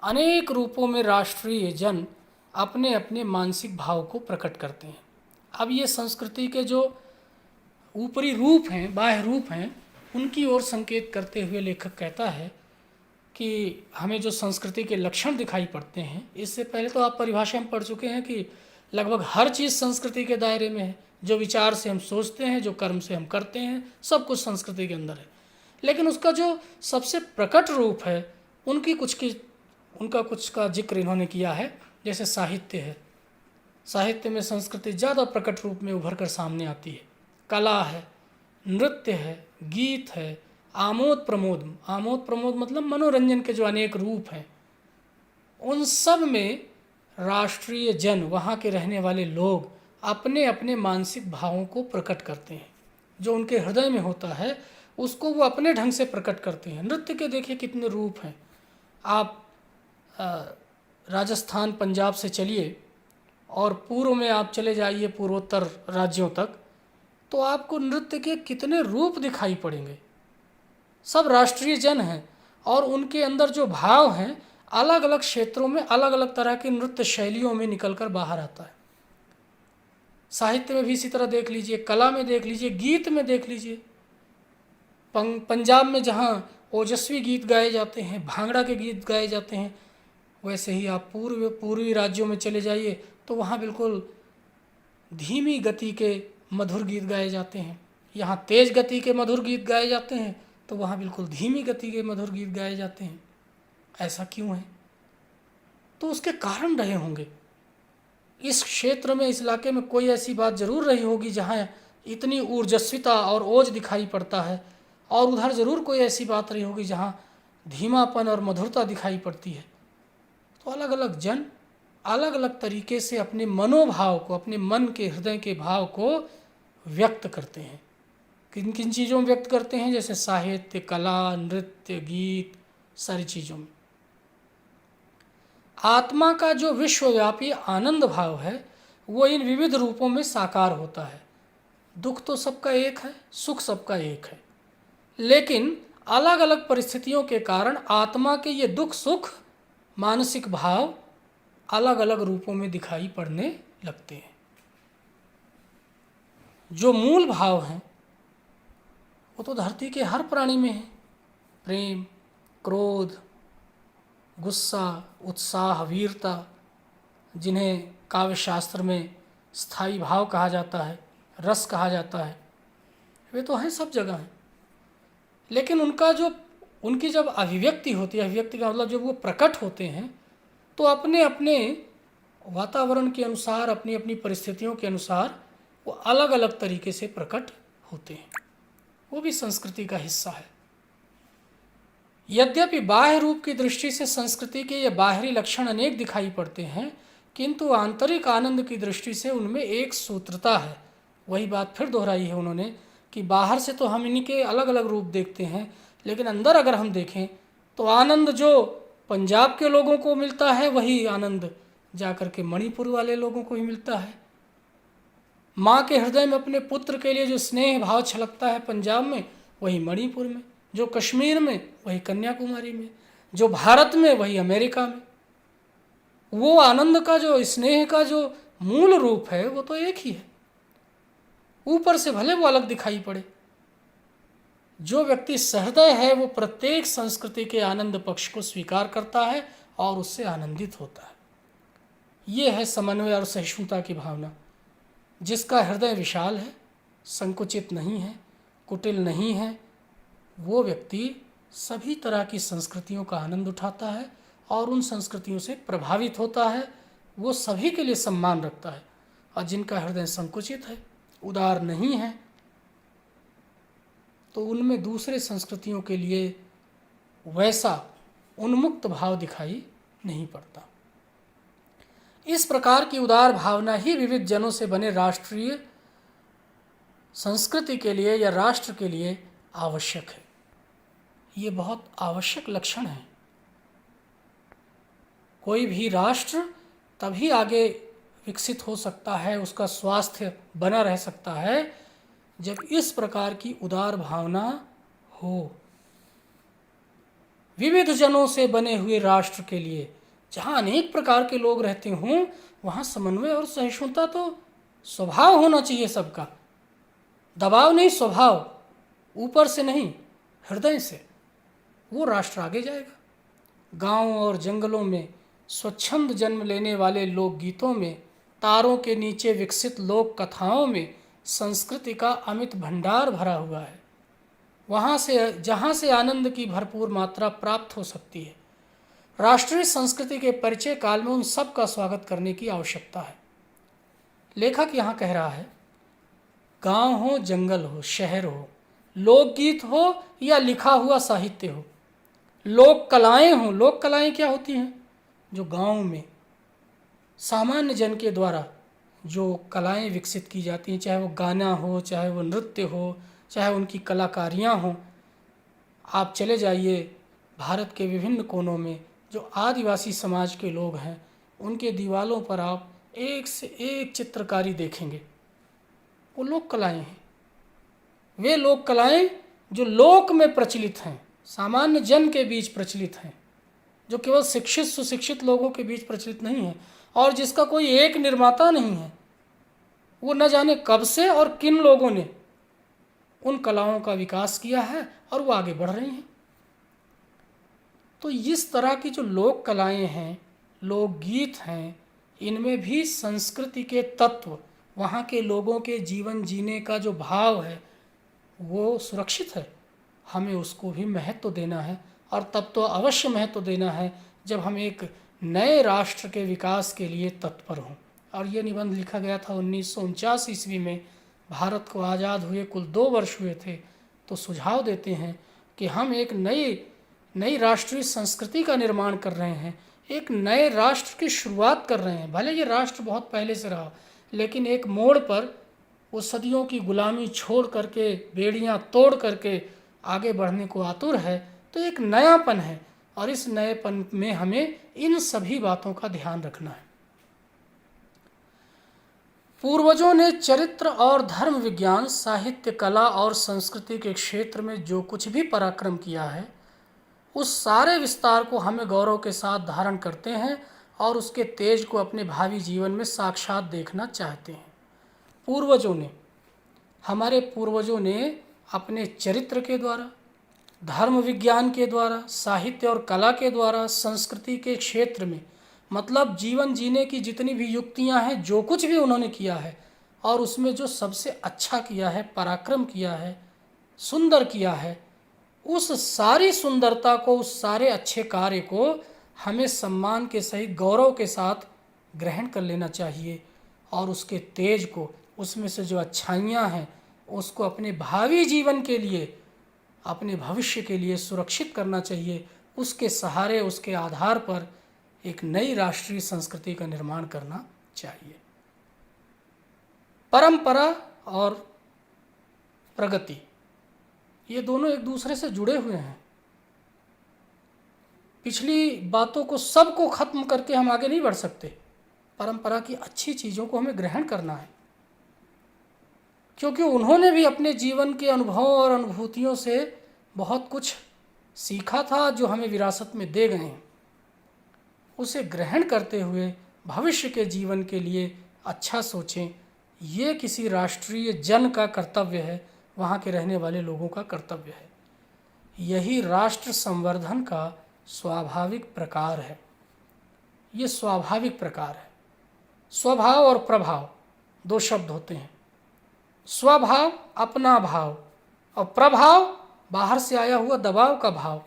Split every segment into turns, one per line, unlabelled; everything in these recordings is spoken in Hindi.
अनेक रूपों में राष्ट्रीय जन अपने अपने मानसिक भाव को प्रकट करते हैं। अब ये संस्कृति के जो ऊपरी रूप हैं, बाह्य रूप हैं, उनकी ओर संकेत करते हुए लेखक कहता है कि हमें जो संस्कृति के लक्षण दिखाई पड़ते हैं, इससे पहले तो आप परिभाषा में पढ़ चुके हैं कि लगभग हर चीज़ संस्कृति के दायरे में है। जो विचार से हम सोचते हैं, जो कर्म से हम करते हैं, सब कुछ संस्कृति के अंदर है। लेकिन उसका जो सबसे प्रकट रूप है, उनका कुछ का जिक्र इन्होंने किया है। जैसे साहित्य है, साहित्य में संस्कृति ज़्यादा प्रकट रूप में उभर कर सामने आती है। कला है, नृत्य है, गीत है, आमोद प्रमोद। आमोद प्रमोद मतलब मनोरंजन के जो अनेक रूप हैं, उन सब में राष्ट्रीय जन, वहाँ के रहने वाले लोग अपने अपने मानसिक भावों को प्रकट करते हैं। जो उनके हृदय में होता है उसको वो अपने ढंग से प्रकट करते हैं। नृत्य के देखिए कितने रूप हैं। आप राजस्थान, पंजाब से चलिए और पूर्व में आप चले जाइए पूर्वोत्तर राज्यों तक, तो आपको नृत्य के कितने रूप दिखाई पड़ेंगे। सब राष्ट्रीय जन हैं और उनके अंदर जो भाव हैं अलग अलग क्षेत्रों में अलग अलग तरह की नृत्य शैलियों में निकलकर बाहर आता है। साहित्य में भी इसी तरह देख लीजिए, कला में देख लीजिए, गीत में देख लीजिए। पंजाब में जहाँ ओजस्वी गीत गाए जाते हैं, भांगड़ा के गीत गाए जाते हैं, वैसे ही आप पूर्वी राज्यों में चले जाइए तो वहाँ बिल्कुल धीमी गति के मधुर गीत गाए जाते हैं। यहाँ तेज गति के मधुर गीत गाए जाते हैं तो वहाँ बिल्कुल धीमी गति के मधुर गीत गाए जाते हैं। ऐसा क्यों है? तो उसके कारण रहे होंगे। इस क्षेत्र में, इस इलाके में कोई ऐसी बात ज़रूर रही होगी जहाँ इतनी ऊर्जस्विता और ओज दिखाई पड़ता है, और उधर ज़रूर कोई ऐसी बात रही होगी जहाँ धीमापन और मधुरता दिखाई पड़ती है। तो अलग अलग जन अलग अलग तरीके से अपने मनोभाव को, अपने मन के, हृदय के भाव को व्यक्त करते हैं। किन किन चीज़ों में व्यक्त करते हैं? जैसे साहित्य, कला, नृत्य, गीत, सारी चीज़ों में। आत्मा का जो विश्वव्यापी आनंद भाव है वो इन विविध रूपों में साकार होता है। दुख तो सबका एक है, सुख सबका एक है, लेकिन अलग अलग परिस्थितियों के कारण आत्मा के ये दुख सुख मानसिक भाव अलग अलग रूपों में दिखाई पड़ने लगते हैं। जो मूल भाव हैं वो तो धरती के हर प्राणी में है। प्रेम, क्रोध, गुस्सा, उत्साह, वीरता, जिन्हें काव्यशास्त्र में स्थायी भाव कहा जाता है, रस कहा जाता है, वे तो हैं, सब जगह हैं। लेकिन उनकी जब अभिव्यक्ति होती है, अभिव्यक्ति का मतलब जब वो प्रकट होते हैं तो अपने अपने वातावरण के अनुसार, अपनी अपनी परिस्थितियों के अनुसार वो अलग अलग तरीके से प्रकट होते हैं। वो भी संस्कृति का हिस्सा है। यद्यपि बाह्य रूप की दृष्टि से संस्कृति के ये बाहरी लक्षण अनेक दिखाई पड़ते हैं, किंतु आंतरिक आनंद की दृष्टि से उनमें एक सूत्रता है। वही बात फिर दोहराई है उन्होंने कि बाहर से तो हम इनके अलग अलग रूप देखते हैं, लेकिन अंदर अगर हम देखें तो आनंद जो पंजाब के लोगों को मिलता है वही आनंद जाकर के मणिपुर वाले लोगों को ही मिलता है। माँ के हृदय में अपने पुत्र के लिए जो स्नेह भाव छलकता है पंजाब में, वही मणिपुर में, जो कश्मीर में वही कन्याकुमारी में, जो भारत में वही अमेरिका में। वो आनंद का, जो स्नेह का जो मूल रूप है वो तो एक ही है। ऊपर से भले वो अलग दिखाई पड़े। जो व्यक्ति सहृदय है वो प्रत्येक संस्कृति के आनंद पक्ष को स्वीकार करता है और उससे आनंदित होता है। ये है समन्वय और सहिष्णुता की भावना। जिसका हृदय विशाल है, संकुचित नहीं है, कुटिल नहीं है, वो व्यक्ति सभी तरह की संस्कृतियों का आनंद उठाता है और उन संस्कृतियों से प्रभावित होता है। वो सभी के लिए सम्मान रखता है। और जिनका हृदय संकुचित है, उदार नहीं है, तो उनमें दूसरे संस्कृतियों के लिए वैसा उन्मुक्त भाव दिखाई नहीं पड़ता। इस प्रकार की उदार भावना ही विविध जनों से बने राष्ट्रीय संस्कृति के लिए या राष्ट्र के लिए आवश्यक है। ये बहुत आवश्यक लक्षण है। कोई भी राष्ट्र तभी आगे विकसित हो सकता है, उसका स्वास्थ्य बना रह सकता है, जब इस प्रकार की उदार भावना हो। विविध जनों से बने हुए राष्ट्र के लिए, जहाँ अनेक प्रकार के लोग रहते हों, वहाँ समन्वय और सहिष्णुता तो स्वभाव होना चाहिए सबका। दबाव नहीं, स्वभाव, ऊपर से नहीं, हृदय से, वो राष्ट्र आगे जाएगा। गांव और जंगलों में स्वच्छंद जन्म लेने वाले लोकगीतों में, तारों के नीचे विकसित लोक कथाओं में संस्कृति का अमित भंडार भरा हुआ है। वहाँ से, जहाँ से आनंद की भरपूर मात्रा प्राप्त हो सकती है। राष्ट्रीय संस्कृति के परिचय काल में उन सब का स्वागत करने की आवश्यकता है। लेखक यहाँ कह रहा है, गांव हो, जंगल हो, शहर हो, लोकगीत हो या लिखा हुआ साहित्य हो, लोक कलाएं हों। लोक कलाएं क्या होती हैं? जो गांव में सामान्य जन के द्वारा जो कलाएं विकसित की जाती हैं, चाहे वो गाना हो, चाहे वो नृत्य हो, चाहे उनकी कलाकारियाँ हों। आप चले जाइए भारत के विभिन्न कोनों में, जो आदिवासी समाज के लोग हैं, उनके दीवारों पर आप एक से एक चित्रकारी देखेंगे। वो लोक कलाएं हैं। वे लोक कलाएं जो लोक में प्रचलित हैं, सामान्य जन के बीच प्रचलित हैं, जो केवल शिक्षित सुशिक्षित लोगों के बीच प्रचलित नहीं है, और जिसका कोई एक निर्माता नहीं है। वो न जाने कब से और किन लोगों ने उन कलाओं का विकास किया है और वो आगे बढ़ रही हैं। तो इस तरह की जो लोक कलाएं हैं, लोकगीत हैं, इनमें भी संस्कृति के तत्व, वहाँ के लोगों के जीवन जीने का जो भाव है, वो सुरक्षित है। हमें उसको भी महत्व देना है, और तब तो अवश्य महत्व देना है जब हम एक नए राष्ट्र के विकास के लिए तत्पर हों। और ये निबंध लिखा गया था 1949 ईस्वी में। भारत को आज़ाद हुए कुल 2 वर्ष हुए थे। तो सुझाव देते हैं कि हम एक नई राष्ट्रीय संस्कृति का निर्माण कर रहे हैं, एक नए राष्ट्र की शुरुआत कर रहे हैं। भले ये राष्ट्र बहुत पहले से रहा, लेकिन एक मोड़ पर वो सदियों की गुलामी छोड़ करके, बेड़ियां तोड़ करके आगे बढ़ने को आतुर है। तो एक नयापन है, और इस नएपन में हमें इन सभी बातों का ध्यान रखना है। पूर्वजों ने चरित्र और धर्म विज्ञान, साहित्य, कला और संस्कृति के क्षेत्र में जो कुछ भी पराक्रम किया है, उस सारे विस्तार को हमें गौरव के साथ धारण करते हैं और उसके तेज को अपने भावी जीवन में साक्षात देखना चाहते हैं। हमारे पूर्वजों ने अपने चरित्र के द्वारा, धर्म विज्ञान के द्वारा, साहित्य और कला के द्वारा, संस्कृति के क्षेत्र में, मतलब जीवन जीने की जितनी भी युक्तियां हैं, जो कुछ भी उन्होंने किया है, और उसमें जो सबसे अच्छा किया है, पराक्रम किया है, सुंदर किया है, उस सारी सुंदरता को, उस सारे अच्छे कार्य को हमें सम्मान के सहित गौरव के साथ ग्रहण कर लेना चाहिए, और उसके तेज को, उसमें से जो अच्छाइयाँ हैं, उसको अपने भावी जीवन के लिए, अपने भविष्य के लिए सुरक्षित करना चाहिए। उसके सहारे, उसके आधार पर एक नई राष्ट्रीय संस्कृति का निर्माण करना चाहिए। परंपरा और प्रगति, ये दोनों एक दूसरे से जुड़े हुए हैं। पिछली बातों को सबको खत्म करके हम आगे नहीं बढ़ सकते। परंपरा की अच्छी चीज़ों को हमें ग्रहण करना है, क्योंकि उन्होंने भी अपने जीवन के अनुभवों और अनुभूतियों से बहुत कुछ सीखा था, जो हमें विरासत में दे गए हैं। उसे ग्रहण करते हुए भविष्य के जीवन के लिए अच्छा सोचें। ये किसी राष्ट्रीय जन का कर्तव्य है, वहाँ के रहने वाले लोगों का कर्तव्य है। यही राष्ट्र संवर्धन का स्वाभाविक प्रकार है। ये स्वाभाविक प्रकार है। स्वभाव और प्रभाव 2 शब्द होते हैं। स्वभाव अपना भाव, और प्रभाव बाहर से आया हुआ दबाव का भाव।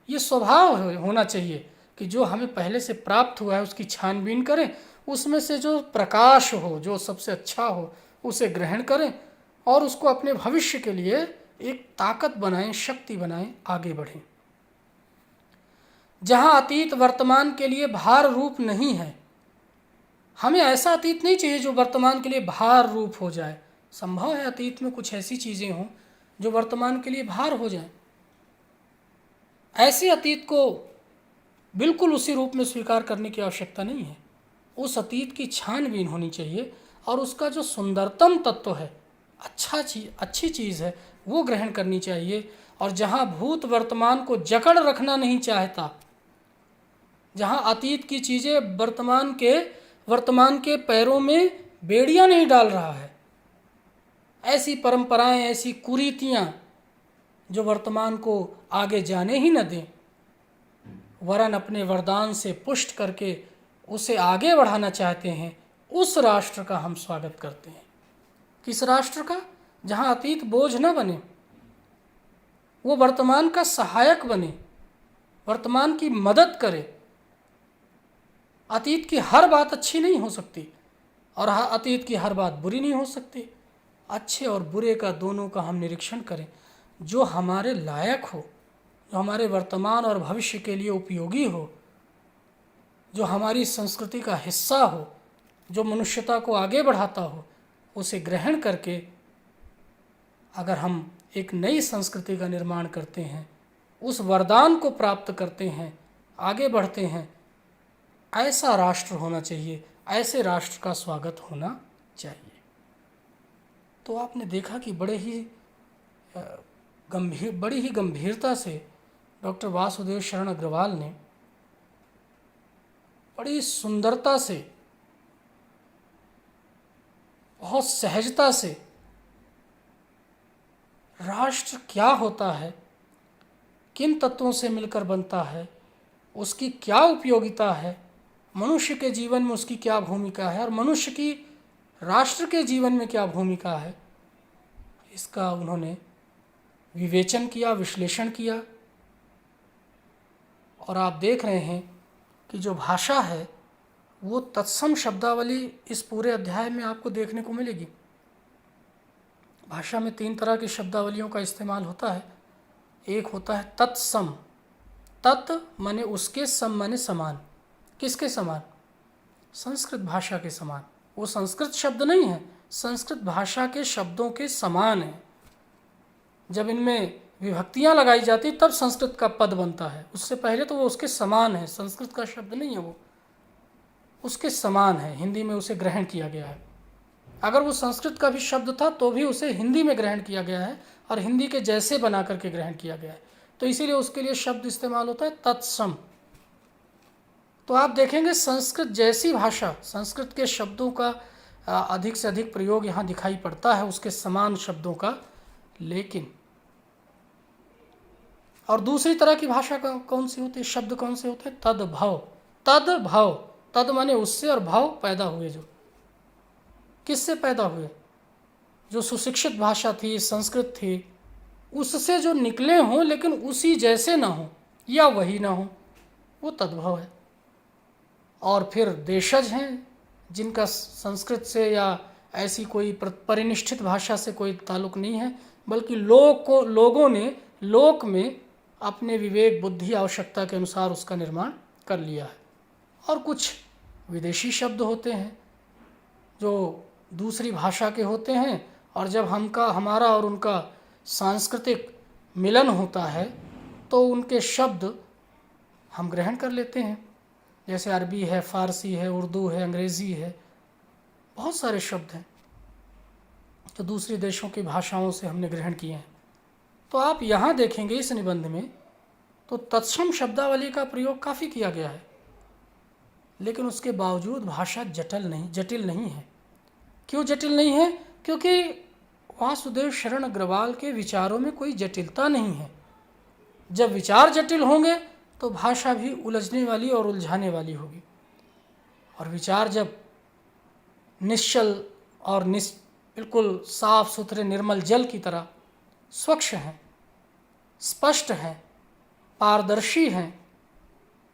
ये स्वभाव होना चाहिए कि जो हमें पहले से प्राप्त हुआ है उसकी छानबीन करें, उसमें से जो प्रकाश हो, जो सबसे अच्छा हो, उसे ग्रहण करें और उसको अपने भविष्य के लिए एक ताकत बनाएं, शक्ति बनाएं, आगे बढ़ें। जहाँ अतीत वर्तमान के लिए भार रूप नहीं है, हमें ऐसा अतीत नहीं चाहिए जो वर्तमान के लिए भार रूप हो जाए। संभव है अतीत में कुछ ऐसी चीज़ें हों जो वर्तमान के लिए भार हो जाएं। ऐसे अतीत को बिल्कुल उसी रूप में स्वीकार करने की आवश्यकता नहीं है। उस अतीत की छानबीन होनी चाहिए, और उसका जो सुंदरतम तत्व है, अच्छी चीज़ है, वो ग्रहण करनी चाहिए, और जहाँ भूत वर्तमान को जकड़ रखना नहीं चाहता, जहाँ अतीत की चीज़ें वर्तमान के पैरों में बेड़ियाँ नहीं डाल रहा है, ऐसी परंपराएं, ऐसी कुरीतियाँ जो वर्तमान को आगे जाने ही न दें, वरन अपने वरदान से पुष्ट करके उसे आगे बढ़ाना चाहते हैं, उस राष्ट्र का हम स्वागत करते हैं। किस राष्ट्र का? जहाँ अतीत बोझ न बने, वो वर्तमान का सहायक बने, वर्तमान की मदद करे। अतीत की हर बात अच्छी नहीं हो सकती और अतीत की हर बात बुरी नहीं हो सकती। अच्छे और बुरे का दोनों का हम निरीक्षण करें, जो हमारे लायक हो, जो हमारे वर्तमान और भविष्य के लिए उपयोगी हो, जो हमारी संस्कृति का हिस्सा हो, जो मनुष्यता को आगे बढ़ाता हो, उसे ग्रहण करके अगर हम एक नई संस्कृति का निर्माण करते हैं, उस वरदान को प्राप्त करते हैं, आगे बढ़ते हैं, ऐसा राष्ट्र होना चाहिए, ऐसे राष्ट्र का स्वागत होना चाहिए। तो आपने देखा कि बड़ी ही गंभीरता से डॉक्टर वासुदेव शरण अग्रवाल ने बड़ी सुंदरता से, बहुत सहजता से राष्ट्र क्या होता है, किन तत्वों से मिलकर बनता है, उसकी क्या उपयोगिता है, मनुष्य के जीवन में उसकी क्या भूमिका है और मनुष्य की राष्ट्र के जीवन में क्या भूमिका है, इसका उन्होंने विवेचन किया, विश्लेषण किया। और आप देख रहे हैं कि जो भाषा है वो तत्सम शब्दावली इस पूरे अध्याय में आपको देखने को मिलेगी। भाषा में 3 तरह की शब्दावलियों का इस्तेमाल होता है। एक होता है तत्सम। तत् माने उसके, सम माने समान। किसके समान? संस्कृत भाषा के समान। वो संस्कृत शब्द नहीं है, संस्कृत भाषा के शब्दों के समान है। जब इनमें विभक्तियां लगाई जाती तब संस्कृत का पद बनता है, उससे पहले तो वो उसके समान है, संस्कृत का शब्द नहीं है, वो उसके समान है। हिंदी में उसे ग्रहण किया गया है। अगर वो संस्कृत का भी शब्द था तो भी उसे हिंदी में ग्रहण किया गया है और हिंदी के जैसे बना करके ग्रहण किया गया है, तो इसीलिए उसके लिए शब्द इस्तेमाल होता है तत्सम। तो आप देखेंगे संस्कृत जैसी भाषा, संस्कृत के शब्दों का अधिक से अधिक प्रयोग यहाँ दिखाई पड़ता है, उसके समान शब्दों का। लेकिन और दूसरी तरह की भाषा कौन सी होती है, शब्द कौन से होते हैं? तद्भव। तद्भव, तद माने उससे और भाव पैदा हुए। जो किससे पैदा हुए? जो सुशिक्षित भाषा थी, संस्कृत थी, उससे जो निकले हों लेकिन उसी जैसे ना हो या वही ना हो, वो तद्भव है। और फिर देशज हैं जिनका संस्कृत से या ऐसी कोई परिनिष्ठित भाषा से कोई ताल्लुक नहीं है, बल्कि लोगों ने लोक में अपने विवेक, बुद्धि, आवश्यकता के अनुसार उसका निर्माण कर लिया है। और कुछ विदेशी शब्द होते हैं जो दूसरी भाषा के होते हैं, और जब हमारा और उनका सांस्कृतिक मिलन होता है तो उनके शब्द हम ग्रहण कर लेते हैं। जैसे अरबी है, फ़ारसी है, उर्दू है, अंग्रेज़ी है, बहुत सारे शब्द हैं जो दूसरी देशों की भाषाओं से हमने ग्रहण किए हैं। तो आप यहाँ देखेंगे इस निबंध में तो तत्सम शब्दावली का प्रयोग काफ़ी किया गया है, लेकिन उसके बावजूद भाषा जटिल नहीं है। क्यों जटिल नहीं है? क्योंकि वासुदेव शरण अग्रवाल के विचारों में कोई जटिलता नहीं है। जब विचार जटिल होंगे तो भाषा भी उलझने वाली और उलझाने वाली होगी। और विचार जब निश्चल और बिल्कुल साफ सुथरे निर्मल जल की तरह स्वच्छ हैं, स्पष्ट हैं, पारदर्शी हैं,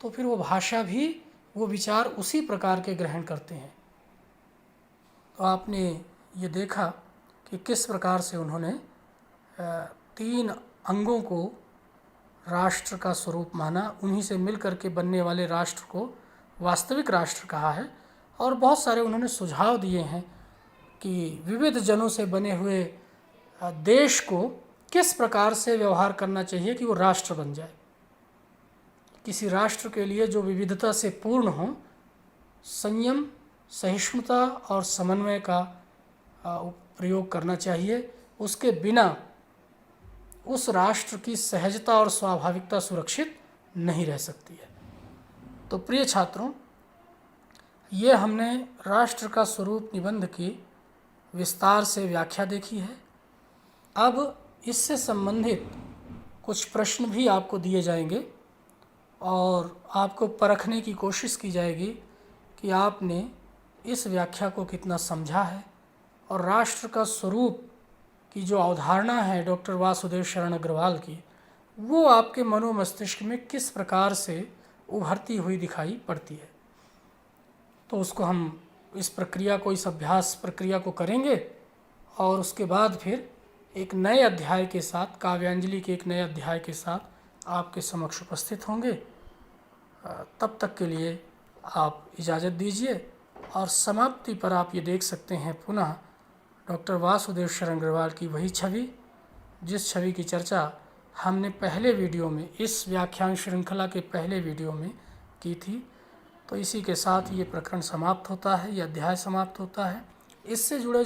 तो फिर वो भाषा भी वो विचार उसी प्रकार के ग्रहण करते हैं। तो आपने ये देखा कि किस प्रकार से उन्होंने 3 अंगों को राष्ट्र का स्वरूप माना, उन्हीं से मिल करके बनने वाले राष्ट्र को वास्तविक राष्ट्र कहा है। और बहुत सारे उन्होंने सुझाव दिए हैं कि विविध जनों से बने हुए देश को किस प्रकार से व्यवहार करना चाहिए कि वो राष्ट्र बन जाए। किसी राष्ट्र के लिए जो विविधता से पूर्ण हो, संयम, सहिष्णुता और समन्वय का प्रयोग करना चाहिए। उसके बिना उस राष्ट्र की सहजता और स्वाभाविकता सुरक्षित नहीं रह सकती है। तो प्रिय छात्रों, ये हमने राष्ट्र का स्वरूप निबंध की विस्तार से व्याख्या देखी है। अब इससे संबंधित कुछ प्रश्न भी आपको दिए जाएंगे और आपको परखने की कोशिश की जाएगी कि आपने इस व्याख्या को कितना समझा है और राष्ट्र का स्वरूप की जो अवधारणा है डॉक्टर वासुदेव शरण अग्रवाल की, वो आपके मनोमस्तिष्क में किस प्रकार से उभरती हुई दिखाई पड़ती है। तो उसको हम इस प्रक्रिया को, इस अभ्यास प्रक्रिया को करेंगे और उसके बाद फिर एक नए अध्याय के साथ, काव्यांजलि के एक नए अध्याय के साथ आपके समक्ष उपस्थित होंगे। तब तक के लिए आप इजाज़त दीजिए और समाप्ति पर आप ये देख सकते हैं पुनः डॉक्टर वासुदेव शरण अग्रवाल की वही छवि, जिस छवि की चर्चा हमने पहले वीडियो में, इस व्याख्यान श्रृंखला के पहले वीडियो में की थी। तो इसी के साथ ये प्रकरण समाप्त होता है, ये अध्याय समाप्त होता है। इससे जुड़े